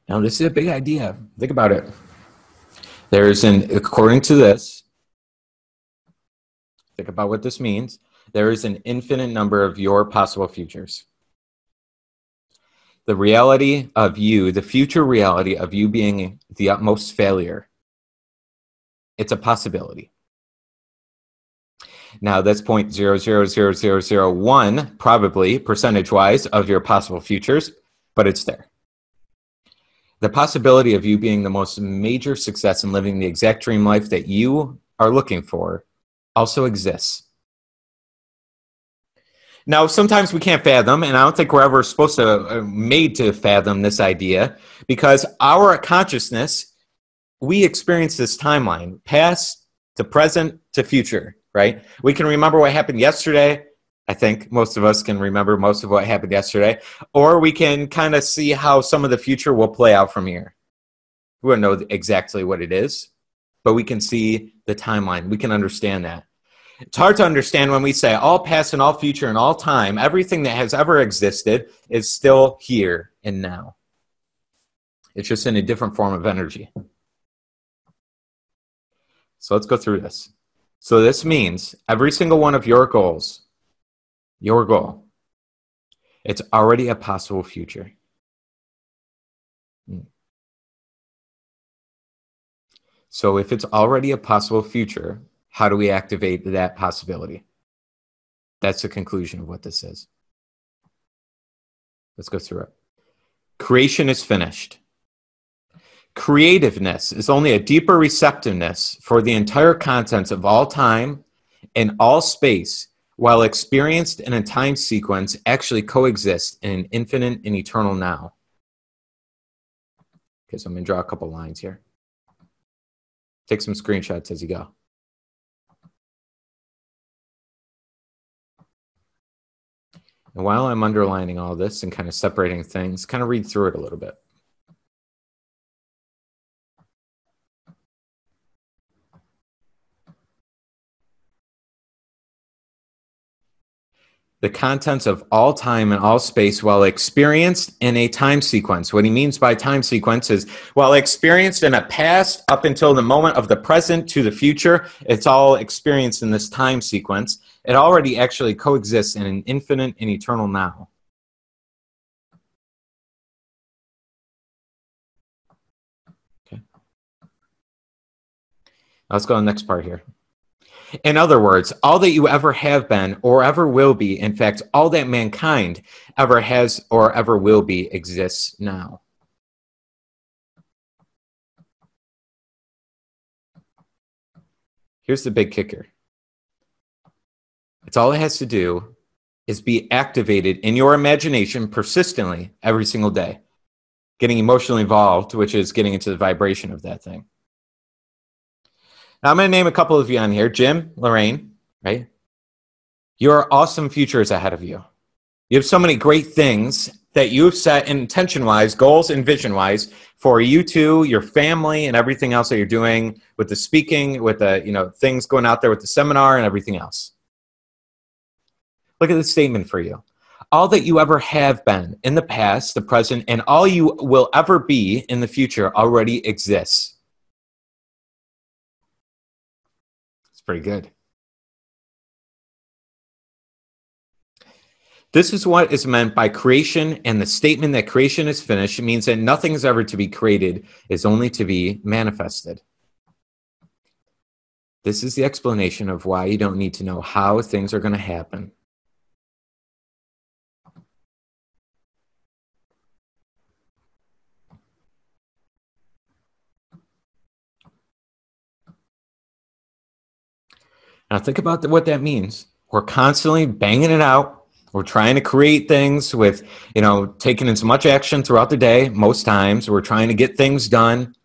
Now, this is a big idea. Think about it. According to this, think about what this means. There is an infinite number of your possible futures. The reality of you, the future reality of you being the utmost failure, it's a possibility. Now, that's 0.000001, probably, percentage-wise, of your possible futures, but it's there. The possibility of you being the most major success in living the exact dream life that you are looking for also exists. Now, sometimes we can't fathom, and I don't think we're ever made to fathom this idea, because our consciousness, we experience this timeline, past to present to future, right? We can remember what happened yesterday. I think most of us can remember most of what happened yesterday, or we can kind of see how some of the future will play out from here. We won't know exactly what it is, but we can see the timeline. We can understand that. It's hard to understand when we say all past and all future and all time, everything that has ever existed is still here and now. It's just in a different form of energy. So let's go through this. So this means every single one of your goals, your goal, it's already a possible future. So if it's already a possible future, how do we activate that possibility? That's the conclusion of what this is. Let's go through it. Creation is finished. Creativeness is only a deeper receptiveness for the entire contents of all time and all space, while experienced in a time sequence actually coexist in an infinite and eternal now. Okay, so I'm going to draw a couple lines here. Take some screenshots as you go. And while I'm underlining all this and kind of separating things, kind of read through it a little bit. The contents of all time and all space while experienced in a time sequence. What he means by time sequence is while experienced in a past up until the moment of the present to the future, it's all experienced in this time sequence. It already actually coexists in an infinite and eternal now. Okay. Let's go to the next part here. In other words, all that you ever have been or ever will be, in fact, all that mankind ever has or ever will be exists now. Here's the big kicker. It's all it has to do is be activated in your imagination persistently every single day. Getting emotionally involved, which is getting into the vibration of that thing. Now, I'm going to name a couple of you on here. Jim, Lorraine, right? Your awesome futures ahead of you. You have so many great things that you've set intention-wise, goals and vision-wise for you two, your family, and everything else that you're doing with the speaking, with the things going out there with the seminar and everything else. Look at this statement for you. All that you ever have been in the past, the present, and all you will ever be in the future already exists. Pretty good. This is what is meant by creation, and the statement that creation is finished means that nothing is ever to be created, is only to be manifested. This is the explanation of why you don't need to know how things are going to happen. Now think about what that means. We're constantly banging it out. We're trying to create things with, taking in so much action throughout the day. Most times we're trying to get things done.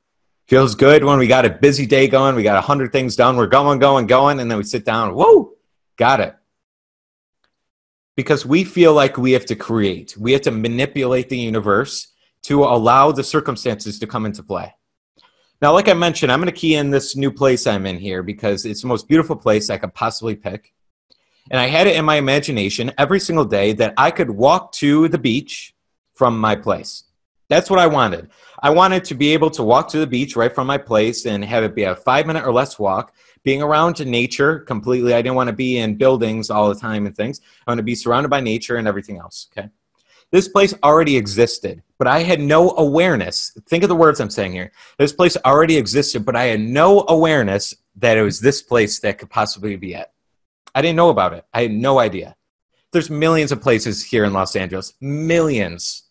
Feels good when we got a busy day going. We got 100 things done. We're going. And then we sit down. Whoa, got it. Because we feel like we have to create. We have to manipulate the universe to allow the circumstances to come into play. Now, like I mentioned, I'm going to key in this new place I'm in here because it's the most beautiful place I could possibly pick. And I had it in my imagination every single day that I could walk to the beach from my place. That's what I wanted. I wanted to be able to walk to the beach right from my place and have it be a 5-minute or less walk, being around nature completely. I didn't want to be in buildings all the time and things. I want to be surrounded by nature and everything else, okay? This place already existed, but I had no awareness. Think of the words I'm saying here. This place already existed, but I had no awareness that it was this place that could possibly be it. I didn't know about it. I had no idea. There's millions of places here in Los Angeles, millions.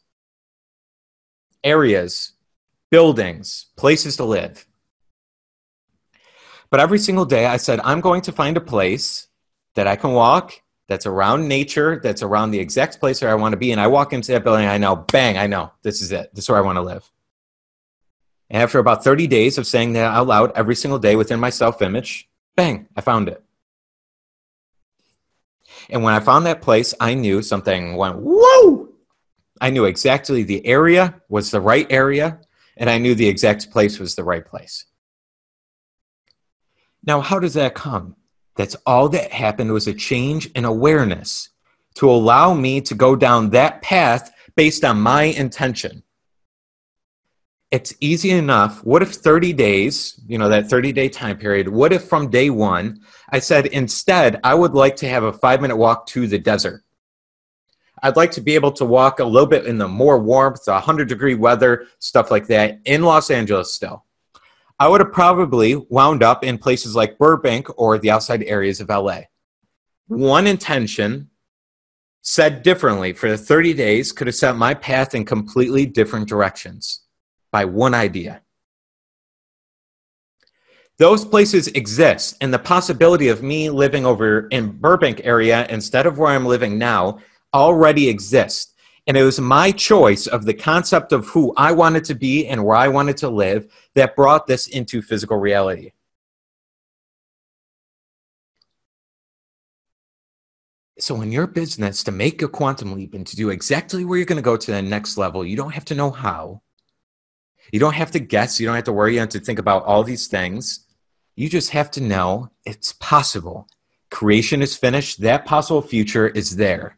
Areas, buildings, places to live. But every single day I said, I'm going to find a place that I can walk, that's around nature, that's around the exact place where I want to be. And I walk into that building, I know, bang, I know, this is it. This is where I want to live. And after about 30 days of saying that out loud every single day within my self-image, bang, I found it. And when I found that place, I knew something went, whoa! I knew exactly the area was the right area, and I knew the exact place was the right place. Now, how does that come? That's all that happened was a change in awareness to allow me to go down that path based on my intention. It's easy enough. What if 30 days, that 30-day time period, what if from day one, I said, instead, I would like to have a 5-minute walk to the desert. I'd like to be able to walk a little bit in the more warmth, 100-degree weather, stuff like that, in Los Angeles still. I would have probably wound up in places like Burbank or the outside areas of LA. One intention, said differently, for the 30 days could have set my path in completely different directions by one idea. Those places exist, and the possibility of me living over in Burbank area instead of where I'm living now already exist. And it was my choice of the concept of who I wanted to be and where I wanted to live that brought this into physical reality. So in your business, to make a quantum leap and to do exactly where you're going to go to the next level, you don't have to know how. You don't have to guess. You don't have to worry and to think about all these things. You just have to know it's possible. Creation is finished. That possible future is there.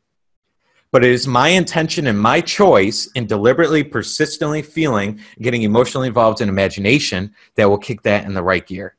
But it is my intention and my choice in deliberately, persistently feeling, getting emotionally involved in imagination that will kick that in the right gear.